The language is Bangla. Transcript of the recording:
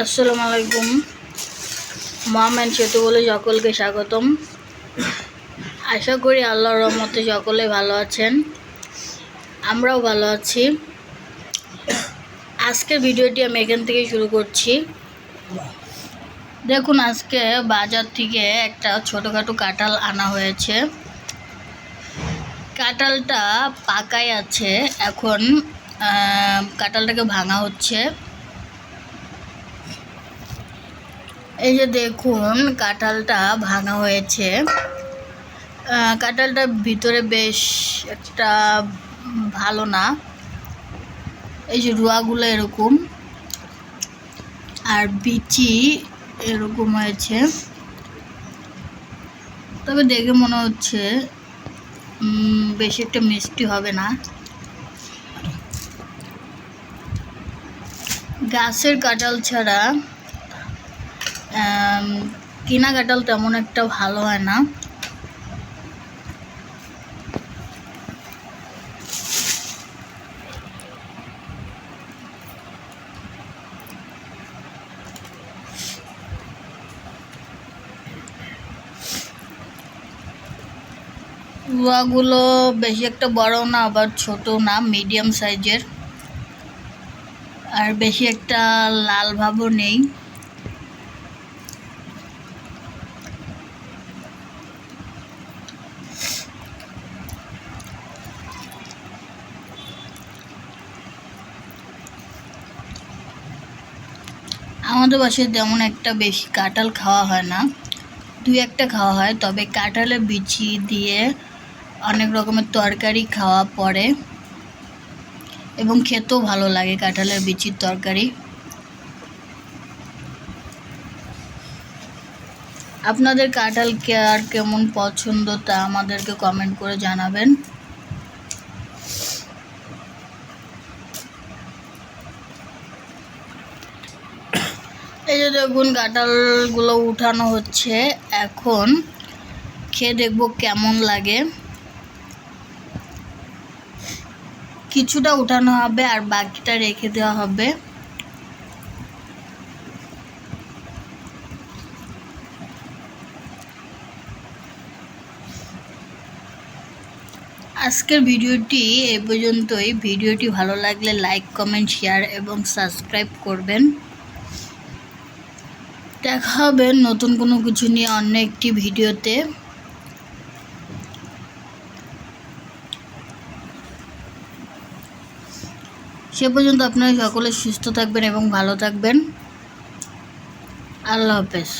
আসসালামু আলাইকুম। মম অ্যান্ড সেতু বলে সকলকে স্বাগতম। আশা করি আল্লাহর রহমতে সকলে ভালো আছেন, আমরাও ভালো আছি। আজকের ভিডিওটি আমি এখান থেকে শুরু করছি। দেখুন, আজকে বাজার থেকে একটা ছোটোখাটো কাঁঠাল আনা হয়েছে। কাঁঠালটা পাকাই আছে, এখন কাঁঠালটাকে ভাঙা হচ্ছে। এই যে দেখুন, কাঁঠালটা ভাঙা হয়েছে। কাঁঠালটার ভিতরে বেশ একটা ভালো না, এই যে রুয়াগুলো এরকম, আর বিচি এরকম হয়েছে। তবে দেখে মনে হচ্ছে বেশি একটা মিষ্টি হবে না। গাছের কাঁঠাল ছাড়া কিনা কাঁঠাল তেমন একটা ভালো হয় না। রুয়াগুলো বেশি একটা বড় না, আবার ছোট না, মিডিয়াম সাইজের। আর বেশি একটা লাল ভাবও নেই। আমাদের বাসায় তেমন একটা বেশি কাঁঠাল খাওয়া হয় না, দুই একটা খাওয়া হয়। তবে কাঁঠালের বিচি দিয়ে অনেক রকমের তরকারি খাওয়া পড়ে এবং খেতেও ভালো লাগে কাঁঠালের বিচির তরকারি। আপনাদের কাঁঠাল আর কেমন পছন্দ তা আমাদেরকে কমেন্ট করে জানাবেন। এই যে দেখুন, কাঁঠালগুলো উঠানো হচ্ছে। এখন খেয়ে দেখবো কেমন লাগে। কিছুটা উঠানো হবে আর বাকিটা রেখে দেওয়া হবে। আজকের ভিডিওটি এ পর্যন্তই। ভিডিওটি ভালো লাগলে লাইক, কমেন্ট, শেয়ার এবং সাবস্ক্রাইব করবেন। দেখা হবে নতুন কোনো কিছু নিয়ে অন্য একটি ভিডিওতে। সে পর্যন্ত আপনারা সকলে সুস্থ থাকবেন এবং ভালো থাকবেন। আল্লাহ হাফেজ।